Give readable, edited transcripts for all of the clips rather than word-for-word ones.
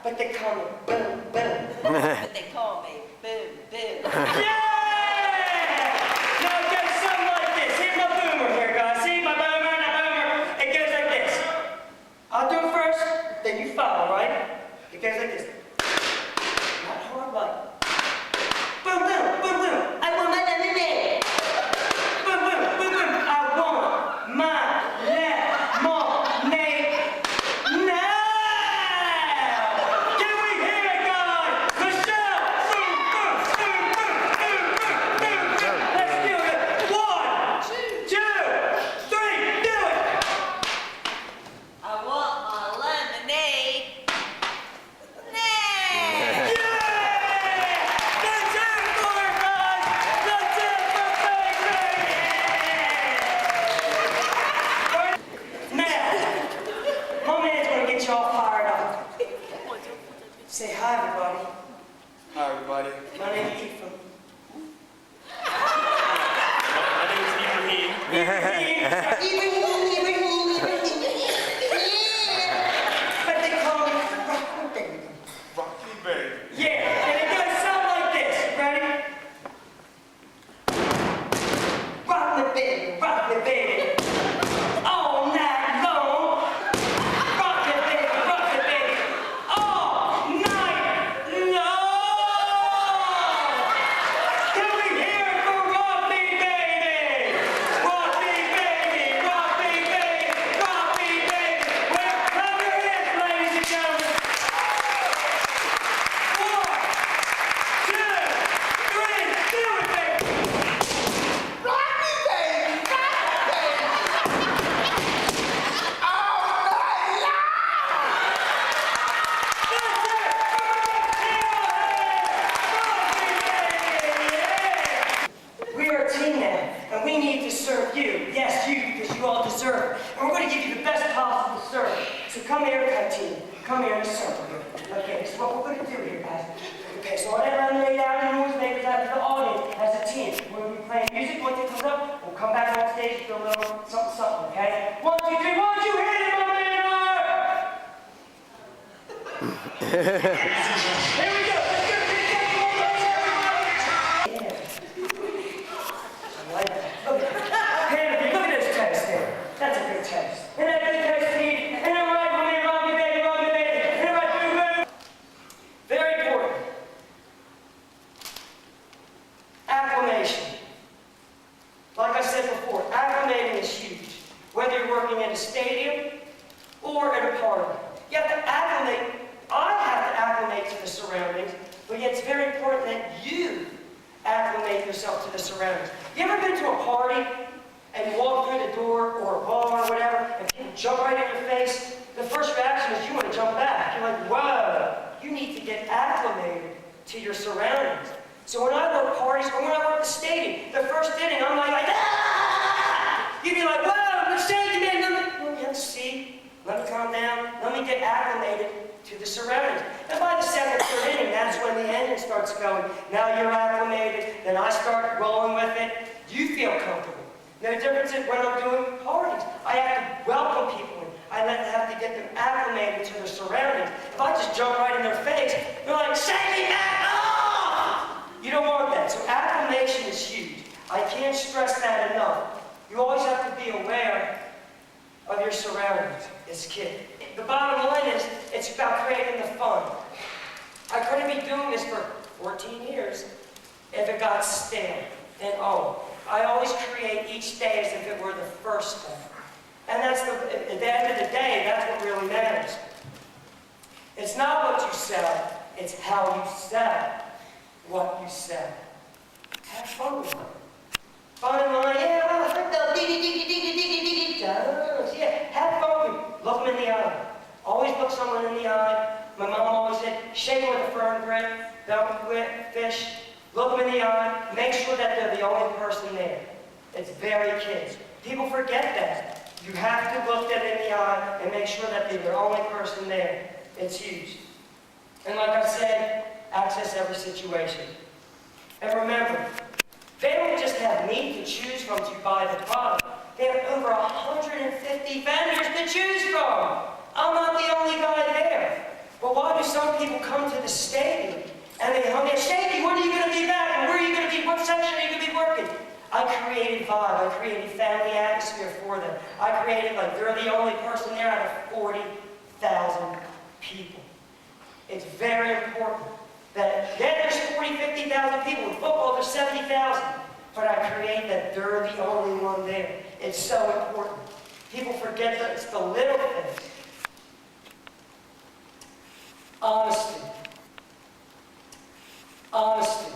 but they call me Boom Boom. But they call me Boom Boom. Yeah! Now it goes something like this. Here's my boomer here, guys. See my boomer, my boomer. It goes like this. I'll do it first, then you follow, right? It goes like this. Not hard, like boom boom, boom boom. I want my lemonade. Boom boom, boom boom. I want my lemonade now. Can we hear it, guys? Michelle. Boom boom, boom boom, boom boom, boom boom. Let's do it. 1, 2, 3, do it. I want my lemonade now. That's it for it, guys. That's it for Big Baby. Now, my man's gonna get you all fired up. Say hi, everybody. Hi, everybody. My name's Ethan. My name is Ibrahim. But they call me Rocky Baby. Rocky Baby. Yeah, and it goes something like this. Ready? Rock me, baby, all night long. Rock me, baby, all night long. Can we hear it for Rocky Baby? Rocky Baby, Rocky Baby, Rocky Baby. Well, come your hands, ladies and gentlemen. 1, 2, 3, do it, baby. Rocky baby, rocky baby. All night long. That's it. We are a team now, and we need to serve you. Yes, you, because you all deserve it. And we're going to give you the best possible service. So come here, team. Come here in a circle here. Okay, this is what we're going to do here, guys. Okay, so all that lemonade out and noisemakers out to the audience as a team. We're going to be playing music. Once it comes up, we'll come back on stage and do a little something, something, okay? 1, 2, 3, 1, 2, hit it, my man! Here we go. Let's go. Yeah. I like that. Look at that. Hey, look at this taste there. That's a good taste. And that good taste to eat. And all right, my man, Rocky Baby, Rocky Baby. And all right, boom, boom. Very important. Acclimation. Like I said before, acclimating is huge. Whether you're working in a stadium or at a party. You have to acclimate. I have to acclimate to the surroundings, but yet it's very important that you acclimate yourself to the surroundings. You ever been to a party and you walk through the door or a bar or whatever and people jump right in your face? The first reaction is you want to jump back. You're like, whoa, you need to get acclimated to your surroundings. So when I work parties or when I work the stadium, the first inning, I'm like, ah! You'd be like, whoa, we're shaking, man. Let me see. Let me calm down. Let me get acclimated to the surroundings. And by the second, third inning, that's when the engine starts going. Now you're acclimated, then I start rolling with it. You feel comfortable. Now the difference is when I'm doing parties, I have to welcome people in. I have to get them acclimated to their surroundings. If I just jump right in their face, they're like, shake me back off! You don't want that. So acclimation is huge. I can't stress that enough. You always have to be aware of your surroundings as a kid. The bottom line is, it's about creating the fun. I couldn't be doing this for 14 years if it got stale and old. I always create each day as if it were the first day. And that's at the end of the day, that's what really matters. It's not what you sell, it's how you sell what you sell. Have fun with it. Fun in line, yeah, I heard the diggy, yeah, have fun with it. Look them in the eye. Always look someone in the eye. My mom always said, shake with a firm grip, don't quit, fish. Look them in the eye. Make sure that they're the only person there. It's very kids. People forget that. You have to look them in the eye and make sure that they're the only person there. It's huge. And like I said, access every situation. And remember, they don't just have me to choose from to buy the product. They have over 150 vendors to choose from. I'm not the only guy there. But why do some people come to the stadium and they hung out, Shaky, when are you going to be back? And where are you going to be? What section are you going to be working? I created vibe. I created family atmosphere for them. I created like they're the only person there out of 40,000 people. It's very important that, yeah, there's 40, 50,000 people. In football, there's 70,000. But I create that they're the only one there. It's so important. People forget that it's the little things. Honesty. Honesty.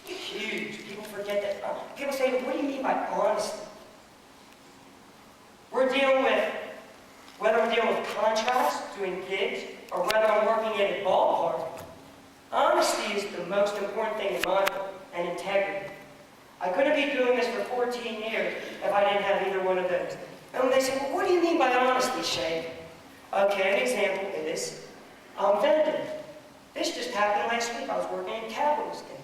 Huge. People forget that. People say, what do you mean by honesty? We're dealing with, whether we're dealing with contracts, doing gigs, or whether I'm working at a ballpark, honesty is the most important thing in my book, and integrity. I couldn't be doing this for 14 years if I didn't have either one of those. And when they say, well, what do you mean by honesty, Shane? Okay, an example is, I'm vending. This just happened last week. I was working in Capital State.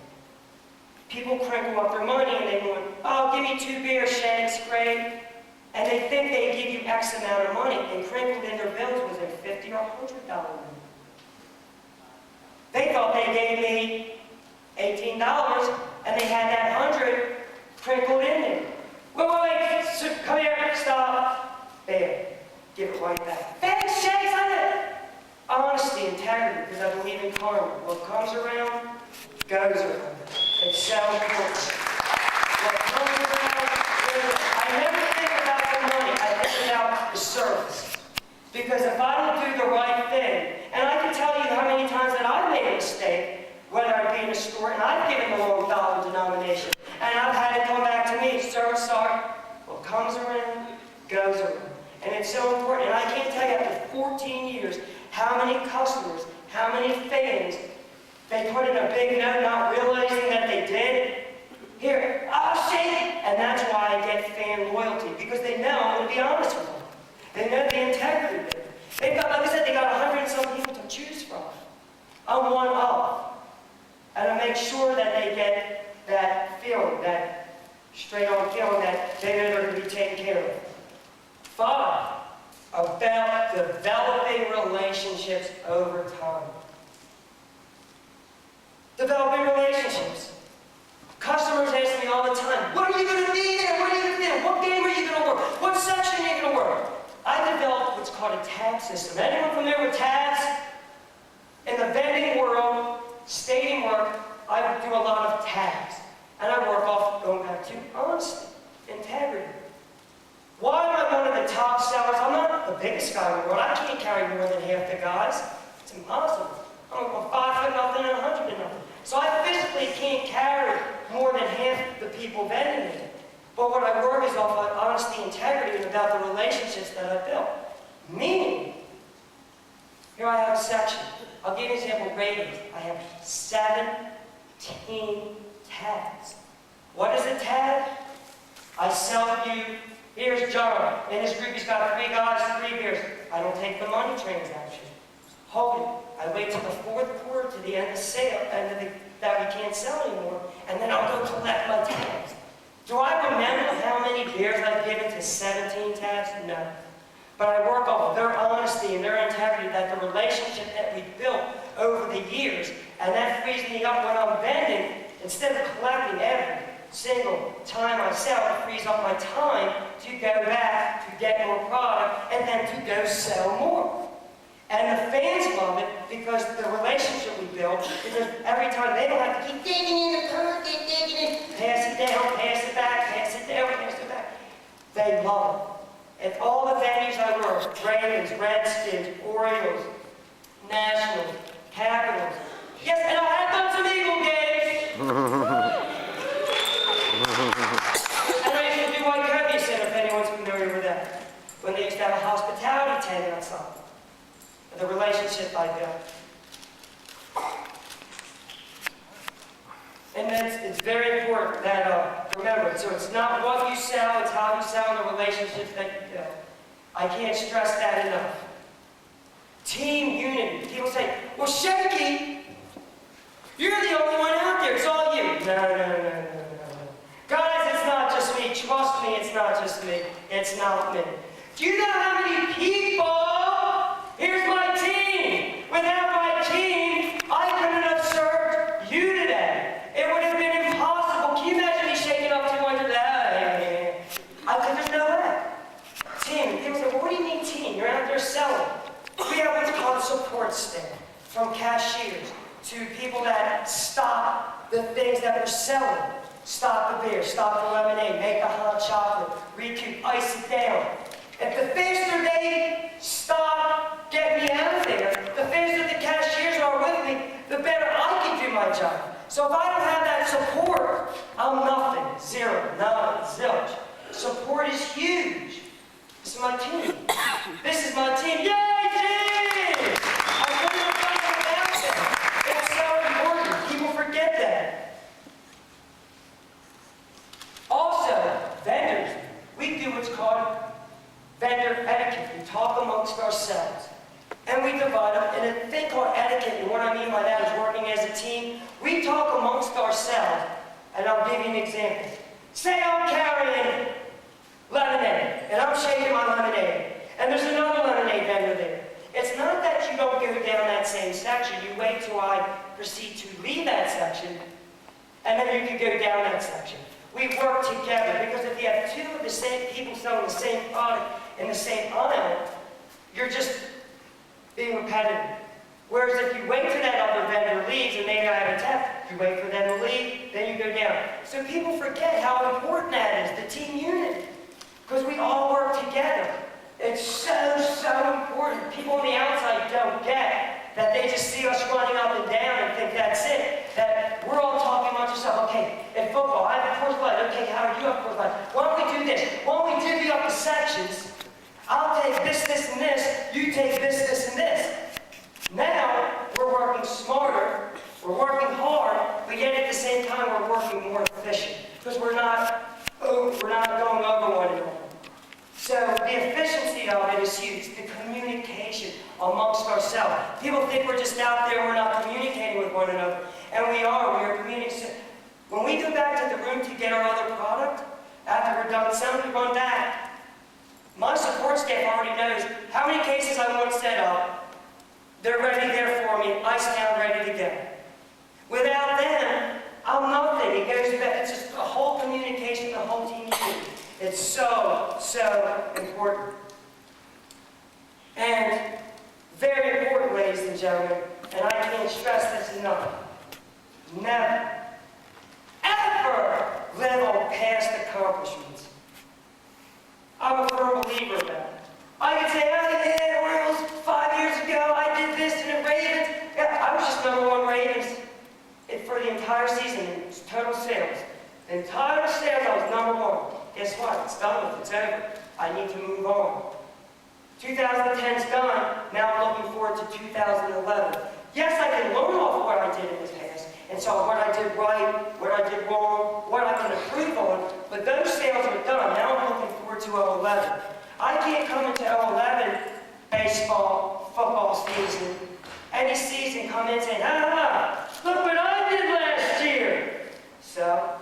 People crinkle up their money and they want, oh, give me 2 beers, Shane, it's great. And they think they give you X amount of money, and crinkled in their bills was a $50 or $100 bill. They thought they gave me $18, and they had that 100 crinkled in there. Wait, so come here, stop. There, give it right back. Thanks, Shakes on it. Honesty, integrity, because I believe in karma. What comes around, goes around. It's so important. What comes around, I never think about the money, I think about the service. Because if I don't do the right thing, and I can tell you how many times that I've made a mistake, whether I be in a store, and I've given the wrong dollar denomination, and I've had it come back to me, sir, sorry. What comes around, goes around. And it's so important. And I can't tell you after 14 years how many customers, how many fans, they put in a big note not realizing that they did. Here, I'll shake it. And that's why I get fan loyalty, because they know I'm going to be honest with them. They know the integrity there. They've got, like I said, they got 100 and some people to choose from. I'm one of. And I make sure that they get that feeling, that straight-on feeling that they know they're going to be taken care of. 5, about developing relationships over time. Developing relationships. Customers ask me all the time, what are you going to be there? What are you going to be there? What game are you going to work? What section are you going to work? I developed what's called a tag system. Anyone familiar with tags? In the vending world, stadium work, I do a lot of tags. And I work off, going back to honesty, integrity. Why am I one of the top sellers? I'm not the biggest guy in the world. I can't carry more than half the guys. It's impossible. I'm 5 foot nothing and 100 and nothing. So I physically can't carry more than half the people vending me. But what I work is off of honesty, integrity, and about the relationships that I built. Meaning, here I have a section. I'll give you an example, ratings. I have 17 tags. What is a tag? I sell you, here's John. In his group, he's got 3 guys, 3 beers. I don't take the money transaction. Hold it. I wait till the 4th quarter, to the end of sale, that we can't sell anymore, and then I'll go collect my tags. Do I remember how many beers I've given to 17 tags? No. But I work off their honesty and their integrity, that the relationship that we built over the years, and that frees me up when I'm vending. Instead of collecting every single time I sell, it frees up my time to go back, to get more product, and then to go sell more. And the fans love it because the relationship we build, because every time they don't have to keep digging in the curve, digging in, pass it down, pass it back, pass it down, pass it back. They love it. At all the venues I work, Ravens, Redskins, Orioles, Nationals, Capitals. Yes, and I have done some Eagle games. And I used to do White Center, if anyone's familiar with that. When they used to have a hospitality tent outside. The relationship I built. And it's very important that, remember, so it's not what you sell, it's how you sell and the relationships that you build. I can't stress that enough. Team unity. People say, well, Shaky, you're the only one out there, it's all you. No. Guys, it's not just me. Trust me, it's not just me. It's not me. Do you know how many people? Here's my team. Without my team, I couldn't have served you today. It would have been impossible. Can you imagine me shaking up 200? There's no way. Team. People say, well, what do you mean team? You're out there selling. We have what's called support staff, from cashiers to people that stop the things that we're selling. Stop the beer, stop the lemonade, make a hot chocolate, recoup, ice it down. If the faster they stop getting me out of there, the faster the cashiers are with me, the better I can do my job. So if I don't have that support, I'm nothing. Zero, none, zilch. Support is huge. This is my team. This is my team. Yay, team! I couldn't have done it without them. It's so important. People forget that. Also, vendors. We do what's called vendor etiquette. We talk amongst ourselves. And we divide up in a thing called etiquette. And what I mean by that is working as a team. We talk amongst ourselves. And I'll give you an example. Say I'm carrying lemonade, and I'm shaking my lemonade, and there's another lemonade vendor there. It's not that you don't go down that same section. You wait till I proceed to leave that section, and then you can go down that section. We work together, because if you have two of the same people selling the same product in the same aisle, you're just being repetitive. Whereas if you wait till that other vendor leaves, and maybe I have a test, you wait for them to leave, then you go down. So people forget how important that is, the team unit. Because we all work together. It's so important. People on the outside don't get that. They just see us running up and down and think that's it. That we're all talking amongst ourselves. Okay, in football, I have course light. Okay, how are you up course light? Why don't we do this? Why don't we divvy up the sections? I'll take this, this, and this. You take this, this, and this. Now, we're working smarter. We're working hard. But yet at the same time, we're working more efficient. Because we're not going over one another. So the efficiency of it is huge. The communication amongst ourselves. People think we're just out there, we're not communicating with one another. And we are communicating. When we go back to the room to get our other product, after we're done selling, we run back. My support staff already knows how many cases I want set up. They're ready there for me, ice down, ready to go. Without them, I'm nothing. It goes back. It's just a whole communication, the whole team unit. It's so important. And very important, ladies and gentlemen, and I can't stress this enough. Never, ever live on past accomplishments. I'm a firm believer of that. I could say, oh yeah, Orioles, 5 years ago, I did this to the Ravens. Yeah, I was just #1 Ravens for the entire season in total sales. The entire sales, I was #1. Guess what? It's done with. It's over. I need to move on. 2010's done. Now I'm looking forward to 2011. Yes, I can learn off what I did in the past, and so what I did right, what I did wrong, what I can improve on, but those sales are done. Now I'm looking forward to 2011. I can't come into 2011 baseball, football season, any season come in saying, look what I did last year. So,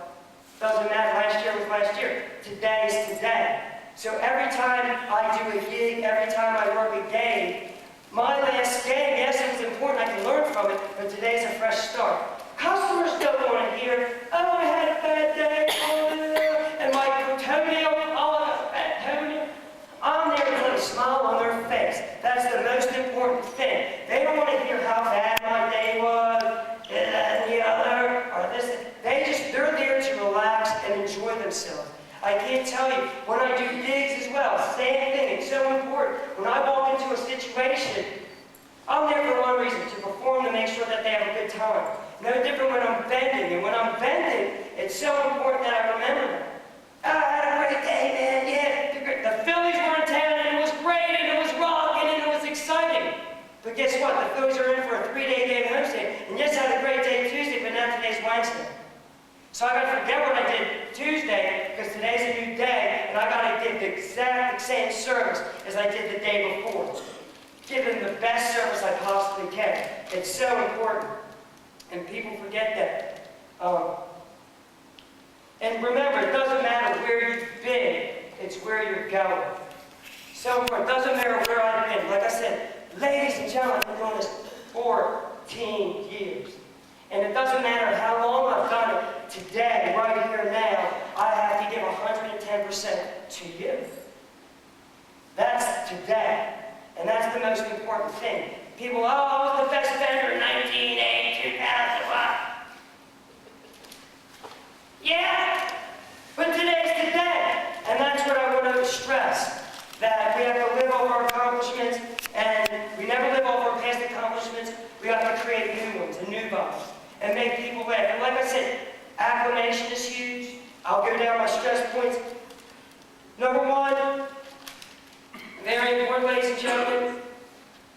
doesn't matter, last year was last year. Today is today. So every time I do a gig, every time I work a game, my last game, yes, it was important, I can learn from it, but today's a fresh start. Customers don't want to hear, oh, I had a bad day, and my toenail, oh, I have a bad toenail. I'm there to put a smile on their face. That's the most important thing. They don't want to hear how bad my day was, and the other, or this. They're there to relax and enjoy themselves. I can't tell you, when I do gigs as well, same thing, it's so important. When I walk into a situation, I'm there for one reason, to perform, to make sure that they have a good time. No different when I'm vending, and when I'm vending, it's so important that I remember that. Oh, I had a great day, man, yeah. The Phillies were in town, and it was great, and it was rocking, and it was exciting. But guess what? The Phillies are in for a 3-day game homestand, and yes, I had a great day Tuesday, but now today's Wednesday. So I gotta forget what I did Tuesday, because today's a new day, and I gotta give the exact same service as I did the day before. Give them the best service I possibly can. It's so important, and people forget that. And remember, it doesn't matter where you've been, it's where you're going. So important. It doesn't matter where I've been. Like I said, ladies and gentlemen, I've been doing this 14 years. And it doesn't matter how long I've done it, today, right here and now, I have to give 110% to you. That's today. And that's the most important thing. People, oh, I was the best vendor in 1980, 2001. Yeah, but today's today. And that's what I want to stress, that we have to live over our accomplishments, and we never live over our past accomplishments. We have to create new ones and new ones, and make people laugh. And like I said, acclamation is huge. I'll go down my stress points. Number one, very important, ladies and gentlemen,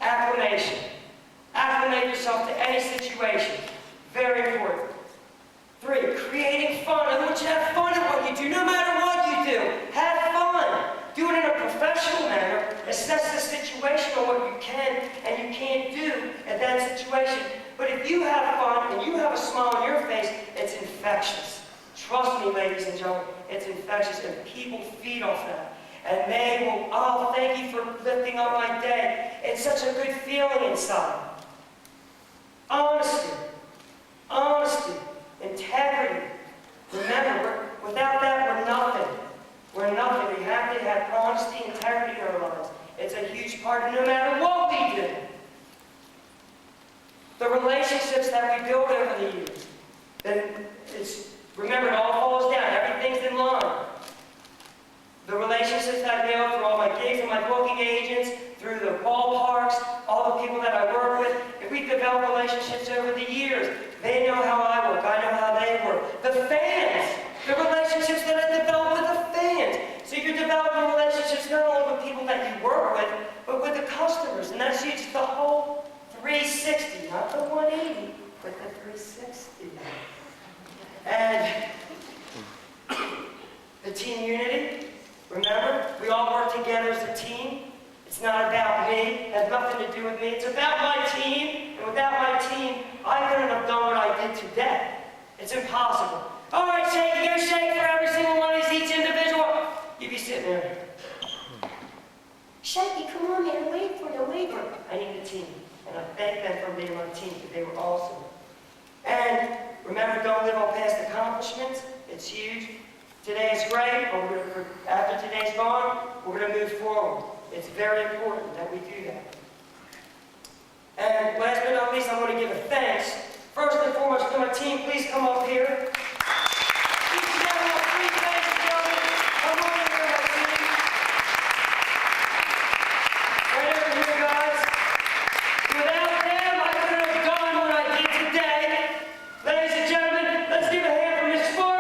acclamation. Acclimate yourself to any situation. Very important. 3, creating fun. I want you to have fun at what you do, no matter what you do. Have fun. Do it in a professional manner. Assess the situation on what you can and you can't do at that situation. But if you have fun and you have a smile on your face, it's infectious. Trust me, ladies and gentlemen, it's infectious, and people feed off that. And they will, oh, thank you for lifting up my day. It's such a good feeling inside. Honesty. Honesty. Integrity. Remember, without that, we're nothing. We're nothing. We have to have honesty and integrity in our lives. It's a huge part of no matter what we do. The relationships that we build over the years. Remember, it all falls down. Everything's in line. The relationships that I build through all my gigs and my booking agents, through the ballparks, all the people that I work with, if we develop relationships over the years, they know how I work, I know how they work. The fans, the relationships that I develop with the fans. So you're developing relationships not only with people that you work with, but with the customers. And that's huge. It's the whole 360, not the 180, but the 360. And the team unity. Remember, we all work together as a team. It's not about me. It has nothing to do with me. It's about my team. And without my team, I couldn't have done what I did today. It's impossible. All right, Shaky, go shake for every single one of these, each individual. You'd be sitting there. Shaky, come on, man. Wait for it, wait for it. I need a team. And I thank them for being on the team, because they were awesome. And remember, don't live on past accomplishments. It's huge. Today is great, but after today's gone, we're going to move forward. It's very important that we do that. And last but not least, I want to give a thanks, first and foremost, to my team. Please come up here. Each and every one, please, ladies and gentlemen, come on in here, my team. Right over here, guys. Without them, I couldn't have done what I did today. Ladies and gentlemen, let's give a hand for Miss Sparkley.